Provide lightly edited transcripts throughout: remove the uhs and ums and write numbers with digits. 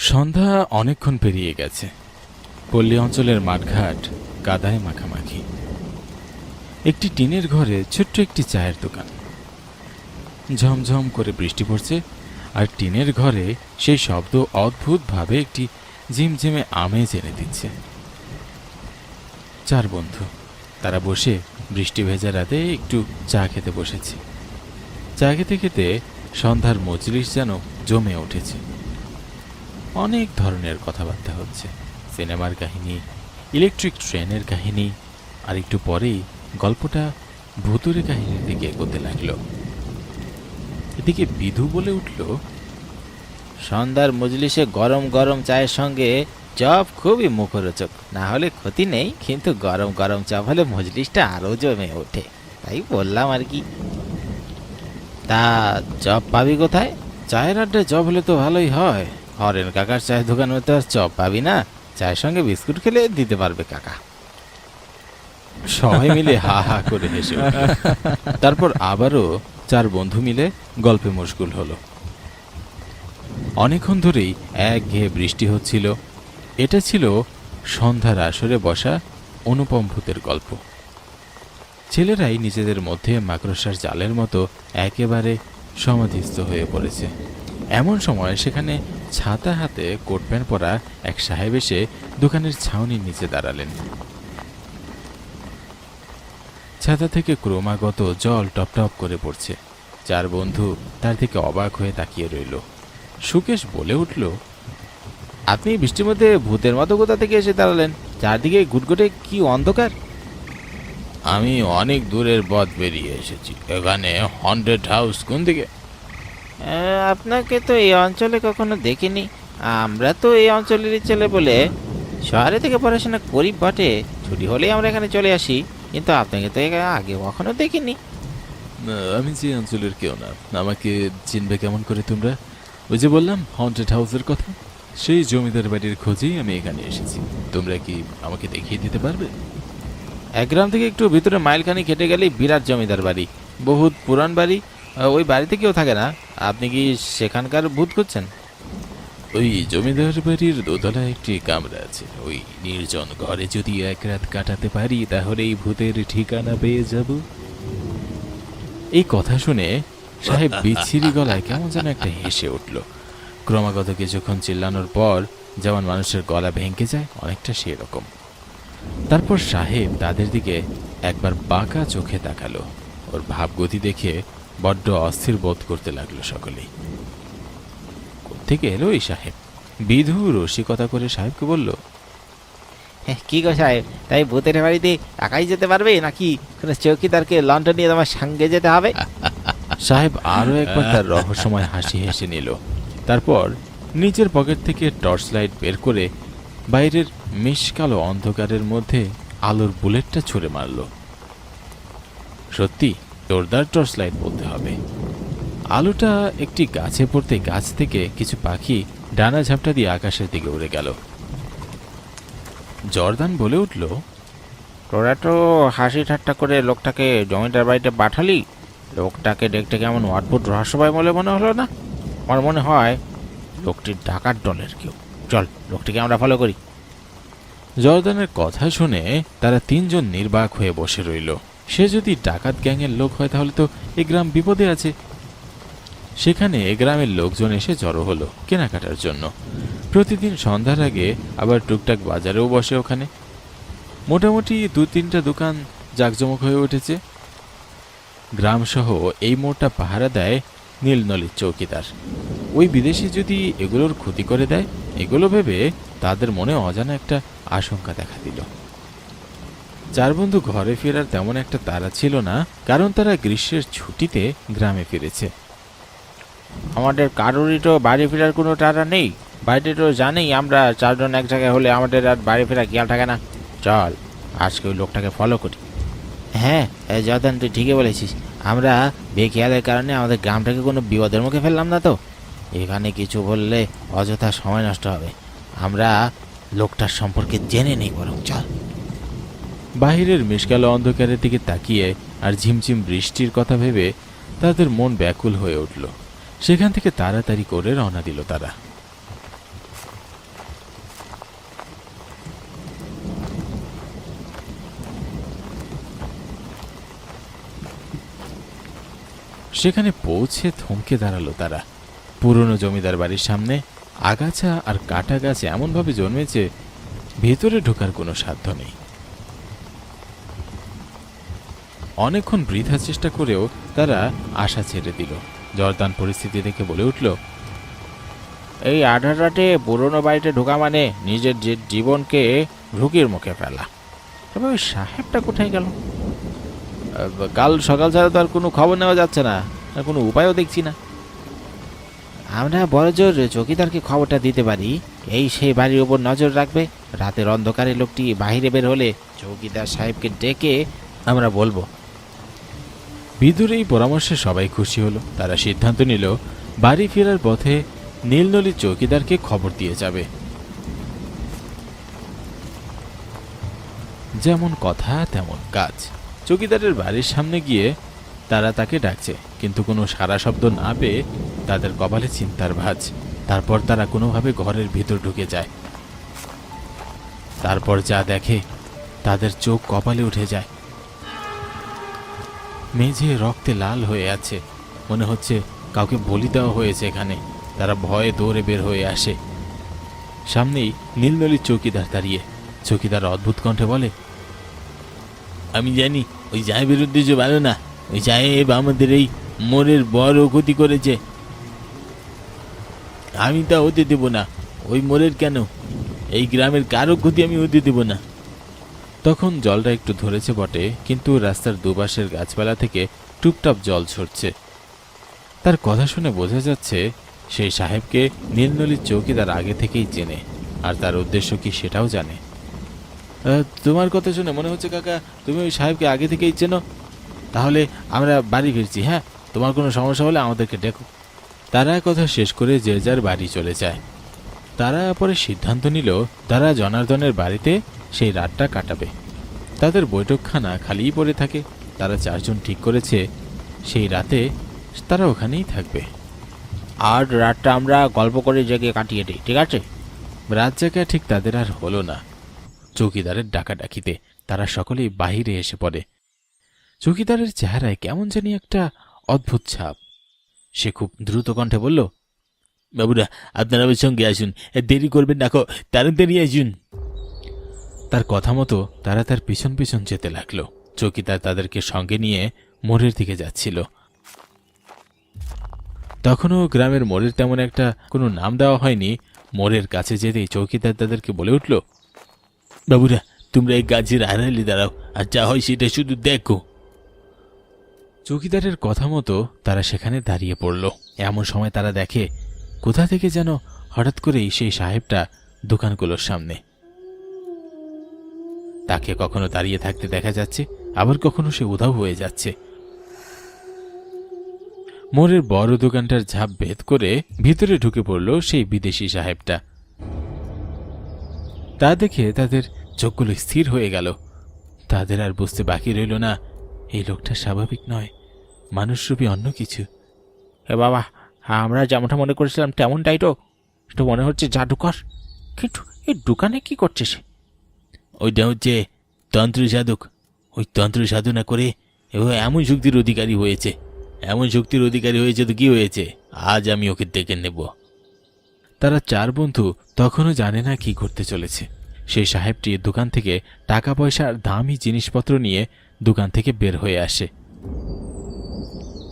সন্ধ্যা অনেকক্ষণ পেরিয়ে গেছে। পল্লী অঞ্চলের মাঠঘাট কাদায় মাখামাখি। একটি টিনের ঘরে ছোট্ট একটি চায়ের দোকান। ঝমঝম করে বৃষ্টি পড়ছে, আর টিনের ঘরে সেই শব্দ অদ্ভুতভাবে একটি ঝিমঝিমে আমেজ এনে দিচ্ছে। চার বন্ধু তারা বসে বৃষ্টি ভেজা রাতে একটু চা খেতে বসেছে। চা খেতে খেতে সন্ধ্যার মজলিস যেন জমে উঠেছে। অনেক ধরনের কথাবার্তা হচ্ছে, সিনেমার কাহিনী, ইলেকট্রিক ট্রেনের কাহিনী, আর একটু পরেই গল্পটা ভুতুরে কাহিনীর দিকে এগোতে লাগলো। এদিকে বিধু বলে উঠল, সন্ধ্যার মজলিসে গরম গরম চায়ের সঙ্গে চপ খুবই মুখরোচক। না হলে ক্ষতি নেই, কিন্তু গরম গরম চপ হলে মজলিসটা আরও জমে ওঠে, তাই বললাম আর কি। তা চপ পাবি কোথায়? চায়ের আড্ডায় চপ হলে তো ভালোই হয়। হরেন কাকার চায়ের দোকান হতে আর চপ পাবি না? চায়ের সঙ্গে বিস্কুট খেলে দিতে পারবে কাকা। সবাই মিলে হা হা করে হেসে উঠল। তারপর আবারও চার বন্ধু মিলে গল্পে মশগুল হলো। অনেকক্ষণ ধরেই একঘেয়ে বৃষ্টি হচ্ছিল। এটা ছিল সন্ধ্যার আসরে বসা অনুপম ভূতের গল্প। ছেলেরাই নিজেদের মধ্যে মাকড়সার জালের মতো একেবারে সমাধিস্থ হয়ে পড়েছে। এমন সময় সেখানে ছাতা হাতে কোট প্যান্ট পরা এক সাহেব এসে দোকানের ছাউনির নিচে দাঁড়ালেন। ছাতা থেকে ক্রমাগত জল টপ টপ করে পড়ছে। চার বন্ধু তার দিকে অবাক হয়ে তাকিয়ে রইল। সুকেশ বলে উঠল, আপনি বৃষ্টির মধ্যে ভূতের মতো কোথা থেকে এসে দাঁড়ালেন? চারদিকে গুটগুটে কি অন্ধকার। আমি অনেক দূরের পথ বেরিয়ে এসেছি। এখানে হন্টেড হাউস কোন দিকে? আপনাকে তো এই অঞ্চলে কখনো দেখিনি। আমরা তো এই অঞ্চলেরই ছেলে বলে শহরে থেকে পড়াশোনা করি বটে। ছুটি হলেই আমরা এখানে চলে আসি, কিন্তু আপনাকে তো আগে কখনো দেখিনি। আমি যে অঞ্চলের কেউ না। আমাকে চিনবে কেমন করে তোমরা? ওই যে বললাম হন্টেড হাউসের কথা, সেই জমিদার বাড়ির খোঁজেই আমি এখানে এসেছি। তোমরা কি আমাকে দেখিয়ে দিতে পারবে? এক গ্রাম থেকে একটু ভিতরে মাইলখানি কেটে গেলেই বিরাট জমিদার বাড়ি, বহুত পুরান বাড়ি। ওই বাড়িতে কেউ থাকে না। আপনি কি সেখানকার ভূত খুঁজছেন? ওই জমিদার বাড়ির দোতলায় একটি কামরা আছে। ওই নির্জন ঘরে যদি এক রাত কাটাতে পারি, তাহলে এই ভূতের ঠিকানা পেয়ে যাব। এই কথা শুনে সাহেব বিচ্ছিরি গলায় কেমন যেন একটা হেসে উঠল। ক্রমাগত কিছুক্ষণ চিল্লানোর পর যেমন মানুষের গলা ভেঙে যায়, অনেকটা সেরকম। তারপর সাহেব তাদের দিকে একবার বাঁকা চোখে তাকালো। ওর ভাবগতি দেখে বড্ড অস্থির বোধ করতে লাগলো সকলেই। কোত্থেকে এলো এই সাহেব? বিধু রসিকতা করে সাহেবকে বলল, কি গো সাহেব, তাই ভূতের বাড়িতে একাই যেতে পারবে, নাকি কোনো চৌকিদারকে লন্ডন নিয়ে তোমার সঙ্গে যেতে হবে? সাহেব আরো একবার তার রহস্যময় হাসি হেসে নিল। তারপর নিচের পকেট থেকে টর্চ লাইট বের করে বাইরের মিশকালো অন্ধকারের মধ্যে আলোর বুলেটটা ছুঁড়ে মারল। সত্যি জোরদার টর্চ লাইট বলতে হবে। আলোটা একটি গাছে পড়তে গাছ থেকে কিছু পাখি ডানা ঝাপটা দিয়ে আকাশের দিকে উড়ে গেল। জর্দান বলে উঠল, তোরা তো হাসি ঠাট্টা করে লোকটাকে জমিদার বাড়িতে পাঠালি। লোকটাকে দেখতে কেমন অদ্ভুত রহস্যময় বলে মনে হলো না? আমার মনে হয় লোকটি ডাকাত দলের কেউ। চল, লোকটিকে আমরা ফলো করি। জর্দানের কথা শুনে তারা তিনজন নির্বাক হয়ে বসে রইল। সে যদি ডাকাত গ্যাংয়ের লোক হয়, তাহলে তো এই গ্রাম বিপদে আছে। সেখানে গ্রামের লোকজন এসে জড়ো হলো কেনাকাটার জন্য। প্রতিদিন সন্ধ্যার আগে আবার টুকটাক বাজারেও বসে ওখানে। মোটামুটি 2-3টা দোকান জাঁকজমক হয়ে উঠেছে। গ্রামসহ এই মোড়টা পাহারা দেয় নীলনলির চৌকিদার। ওই বিদেশি যদি এগুলোর ক্ষতি করে দেয়, এগুলো ভেবে তাদের মনে অজানা একটা আশঙ্কা দেখা দিল। চার বন্ধু ঘরে ফেরার তেমন একটা তাড়া ছিল না, কারণ তারা গ্রীষ্মের ছুটিতে গ্রামে ফিরেছে। আমাদের কারোরই তো বাড়ি ফেরার কোনো তাড়া নেই। বাড়িতে তো জানেই আমরা চারজন এক জায়গায় হলে আমাদের আর বাড়ি ফেরা খেয়াল থাকে না। চল, আজকে ওই লোকটাকে ফলো করি। হ্যাঁ জর্দান, তুই ঠিকই বলেছিস। আমরা বেখেয়ালের কারণে আমাদের গ্রামটাকে কোনো বিপদের মুখে ফেললাম না তো। এখানে কিছু বললে অযথা সময় নষ্ট হবে। আমরা লোকটার সম্পর্কে জেনে নেই বরং। চল। বাহিরের মিশকালো অন্ধকারের দিকে তাকিয়ে আর ঝিমঝিম বৃষ্টির কথা ভেবে তাদের মন ব্যাকুল হয়ে উঠল। সেখান থেকে তাড়াতাড়ি করে রওনা দিল তারা। সেখানে পৌঁছে থমকে দাঁড়ালো তারা। পুরনো জমিদার বাড়ির সামনে আগাছা আর কাটা গাছ এমনভাবে জন্মেছে, ভেতরে ঢোকার কোনো সাধ্য নেই। অনেকক্ষণ বৃথা চেষ্টা করেও তারা আশা ছেড়ে দিল। জর্দান পরিস্থিতি দেখে বলে উঠল, এই আধার রাতে পুরনো বাড়িতে ঢোকা মানে নিজের যে জীবনকে ঝুঁকির মুখে ফেলা। তবে ওই সাহেবটা কোথায় গেল? কাল সকাল ছাড়া তো আর কোনো খবর নেওয়া যাচ্ছে না, আর কোনো উপায়ও দেখছি না। আমরা বড়জোর চৌকিদারকে খবরটা দিতে পারি, এই সেই বাড়ির উপর নজর রাখবে। রাতের অন্ধকারে লোকটি বাইরে বের হলে চৌকিদার সাহেবকে ডেকে আমরা বলবো। বিদুর এই পরামর্শে সবাই খুশি হলো। তারা সিদ্ধান্ত নিল বাড়ি ফেরার পথে নীলনলী চৌকিদারকে খবর দিয়ে যাবে। যেমন কথা তেমন কাজ। চৌকিদারের বাড়ির সামনে গিয়ে তারা তাকে ডাকছে, কিন্তু কোনো সাড়া শব্দ না পেয়ে তাদের কপালে চিন্তার ভাঁজ। তারপর তারা কোনোভাবে ঘরের ভিতর ঢুকে যায়। তারপর যা দেখে তাদের চোখ কপালে উঠে যায়। মেঝে রক্তে লাল হয়ে আছে, মনে হচ্ছে কাউকে বলি দেওয়া হয়েছে এখানে। তারা ভয়ে দৌড়ে বের হয়ে আসে। সামনেই নীলনলীর চৌকিদার দাঁড়িয়ে। চৌকিদার অদ্ভুত কণ্ঠে বলে, আমি জানি ওই সাহেবের উদ্দেশ্য ভালো না। ওই সাহেব আমাদের এই মোড়ের বড় ক্ষতি করেছে। আমি তা হতে দেব না। ওই মোড়ের কেন, এই গ্রামের কারো ক্ষতি আমি হতে দেব না। তখন জলটা একটু ধরেছে বটে, কিন্তু রাস্তার দুপাশের গাছপালা থেকে টুপটাপ জল ঝরছে। তার কথা শুনে বোঝা যাচ্ছে সেই সাহেবকে নীলনলীর চৌকিদার আগে থেকেই চেনে, আর তার উদ্দেশ্য কি সেটাও জানে। তোমার কথা শুনে মনে হচ্ছে কাকা তুমি ওই সাহেবকে আগে থেকেই চেনো। তাহলে আমরা বাড়ি ফিরছি। হ্যাঁ, তোমার কোনো সমস্যা হলে আমাদেরকে ডেকো। তারা কথা শেষ করে যে যার বাড়ি চলে যায়। তারা পরে সিদ্ধান্ত নিল তারা জনার্দনের বাড়িতে সেই রাতটা কাটাবে। তাদের বৈঠকখানা খালিই পড়ে থাকে। তারা চারজন ঠিক করেছে সেই রাতে তারা ওখানেই থাকবে। আর রাতটা আমরা গল্প করে জেগে কাটিয়ে দিই, ঠিক আছে? রাত জায়গা ঠিক তাদের আর হলো না। চৌকিদারের ডাকাডাকিতে তারা সকলেই বাহিরে এসে পড়ে। চৌকিদারের চেহারায় কেমন জানি একটা অদ্ভুত ছাপ। সে খুব দ্রুত কণ্ঠে বলল, বাবুরা আপনারা আমার সঙ্গে আসুন, দেরি করবেন না, তাড়াতাড়ি আসুন। তার কথা মতো তারা তার পিছন পিছন যেতে লাগলো। চৌকিদার তাদেরকে সঙ্গে নিয়ে মোড়ের দিকে যাচ্ছিল। তখনও গ্রামের মোড়ের তেমন একটা কোনো নাম দেওয়া হয়নি। মোড়ের কাছে যেতেই চৌকিদার তাদেরকে বলে উঠল, বাবুরা তোমরা এই গাছের আড়ালে দাঁড়াও, আর যা হয় সেটা শুধু দেখো। চৌকিদারের কথা মতো তারা সেখানে দাঁড়িয়ে পড়ল। এমন সময় তারা দেখে কোথা থেকে যেন হঠাৎ করেই সেই সাহেবটা দোকানগুলোর সামনে। তাকে কখনো দাঁড়িয়ে থাকতে দেখা যাচ্ছে, আবার কখনো সে উধাও হয়ে যাচ্ছে। মোড়ের বড় দোকানটার ঝাঁপ ভেদ করে ভিতরে ঢুকে পড়ল সেই বিদেশি সাহেবটা। তা দেখে তাদের চোখগুলো স্থির হয়ে গেল। তাদের আর বুঝতে বাকি রইল না এই লোকটা স্বাভাবিক নয়, মানুষরূপী অন্য কিছু। হে বাবা, আমরা যেমনটা মনে করেছিলাম তেমনটাই তো। একটু মনে হচ্ছে জাদুকর, কিন্তু এই দোকানে কি করছে সে? ওইটা হচ্ছে তন্ত্র সাধক। ওই তন্ত্র সাধনা করে এবং এমন শক্তির অধিকারী হয়েছে। এমন শক্তির অধিকারী হয়েছে তো কি হয়েছে, আজ আমি ওকে ডেকে নেব। তারা চার বন্ধু তখনও জানে না কি করতে চলেছে। সেই সাহেবটি দোকান থেকে টাকা পয়সার দামি জিনিসপত্র নিয়ে দোকান থেকে বের হয়ে আসে।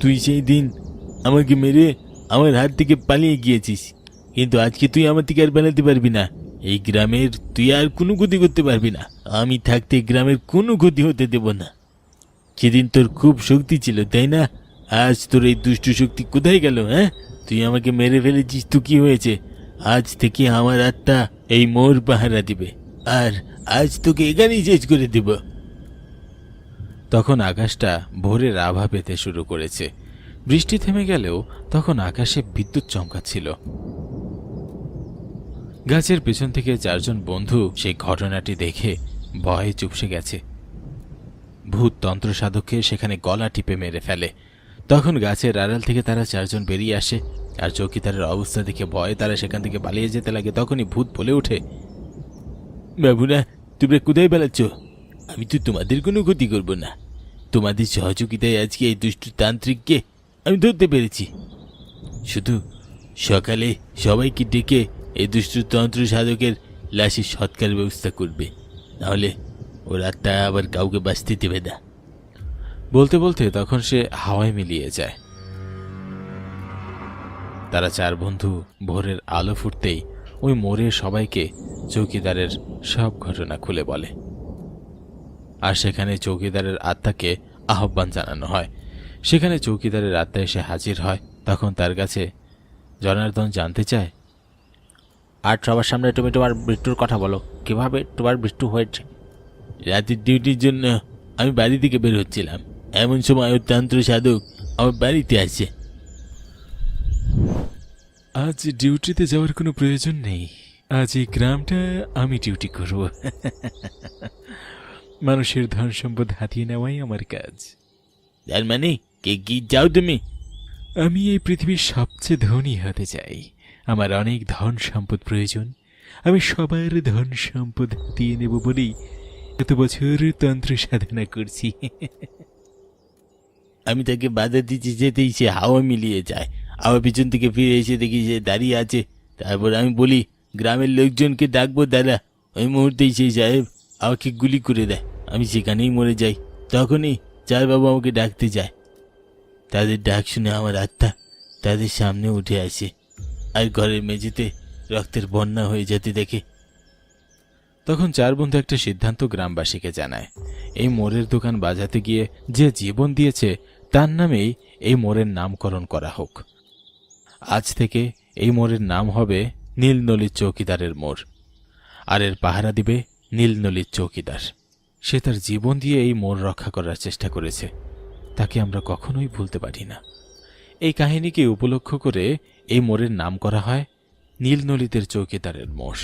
তুই সেই দিন আমাকে মেরে আমার হাত থেকে পালিয়ে গিয়েছিস, কিন্তু আজকে তুই আমার থেকে আর পালাতে পারবি না। এই গ্রামের তুই আর কোনো ক্ষতি করতে পারবি না। আমি থাকতে গ্রামের কোনো ক্ষতি হতে দেব না। সেদিন তোর খুব শক্তি ছিল, তাই না? আজ তোর এই দুষ্ট শক্তি কোথায় গেল? হ্যাঁ, তুই আমাকে মেরে ফেলেছিস তো কি হয়েছে? আজ থেকে আমার আত্মা এই মোর পাহারা দিবে, আর আজ তোকে এখানেই শেষ করে দেব। তখন আকাশটা ভোরের আভা পেতে শুরু করেছে। বৃষ্টি থেমে গেলেও তখন আকাশে বিদ্যুৎ চমকাচ্ছিল। গাছের পেছন থেকে চারজন বন্ধু সেই ঘটনাটি দেখে ভয়ে চুপসে গেছে। ভূত তন্ত্র সাধককে সেখানে গলা টিপে মেরে ফেলে। তখন গাছের আড়াল থেকে তারা চারজন বেরিয়ে আসে, আর চৌকিদারের অবস্থা দেখে ভয়ে তারা সেখান থেকে পালিয়ে যেতে লাগে। তখনই ভূত বলে ওঠে, বাবুরা তোমরা কোথায় পালাচ্ছ? আমি তো তোমাদের কোনো ক্ষতি করব না। তোমাদের সহযোগিতায় আজকে এই দুষ্ট তান্ত্রিককে আমি ধরতে পেরেছি। শুধু সকালে সবাইকে ডেকে এই দুষ্টু তন্ত্র সাধকের লাশের সৎকার ব্যবস্থা করবে, নাহলে ওর আত্মা আবার কাউকে বাঁচতে দেবে না। বলতে বলতে তখন সে হাওয়ায় মিলিয়ে যায়। তারা চার বন্ধু ভোরের আলো ফুটতেই ওই মোড়ে সবাইকে চৌকিদারের সব ঘটনা খুলে বলে। আর সেখানে চৌকিদারের আত্মাকে আহ্বান জানানো হয়। সেখানে চৌকিদারের আত্মা এসে হাজির হয়। তখন তার কাছে জনার্দন জানতে চায়, আর সবার সামনে তুমি তোমার মৃত্যুর কথা বলো, কিভাবে তোমার মৃত্যু হয়েছে? রাতের ডিউটির জন্য আমি বাড়ি থেকে বের হচ্ছিলাম, এমন সময় ওই তন্ত্র সাধক আমার বাড়িতে আসে। আজ ডিউটিতে যাওয়ার কোনো প্রয়োজন নেই। আজ এই গ্রামটা আমি ডিউটি করব। মানুষের ধন সম্পদ হাতিয়ে নেওয়াই আমার কাজ। তার মানে কে কি যাও তুমি? আমি এই পৃথিবীর সবচেয়ে ধনী হতে চাই। আমার অনেক ধন সম্পদ প্রয়োজন। আমি সবার ধন সম্পদ হাতিয়ে নেব বলেই এত বছর তন্ত্র সাধনা করছি। আমি তাকে বাধা দিচ্ছি, যেতেই সে হাওয়া মিলিয়ে যায়। আবার পিছন থেকে ফিরে এসে দেখি সে দাঁড়িয়ে আছে। তারপর আমি বলি গ্রামের লোকজনকে ডাকবো, দাদা। ওই মুহূর্তেই সেই সাহেব আমাকে গুলি করে দেয়। আমি সেখানেই মরে যাই। তখনই চার বাবু আমাকে ডাকতে যায়। তাদের ডাক শুনে আমার আত্মা তাদের সামনে উঠে আসে আর ঘরের মেঝেতে রক্তের বন্যা হয়ে যেতে দেখে। তখন চার বন্ধু একটা সিদ্ধান্ত গ্রামবাসীকে জানায়। এই মোড়ের দোকান বাজাতে গিয়ে যে জীবন দিয়েছে তার নামেই এই মোড়ের নামকরণ করা হোক। আজ থেকে এই মোড়ের নাম হবে নীলনলির চৌকিদারের মোড়। আর এর পাহারা দিবে নীলনলির চৌকিদার। সে তার জীবন দিয়ে এই মোড় রক্ষা করার চেষ্টা করেছে। তাকে আমরা কখনোই ভুলতে পারি না। এই কাহিনীকে উপলক্ষ করে এই মোড়ের নাম করা হয় নীলনলিতের চৌকিদারের মোড়।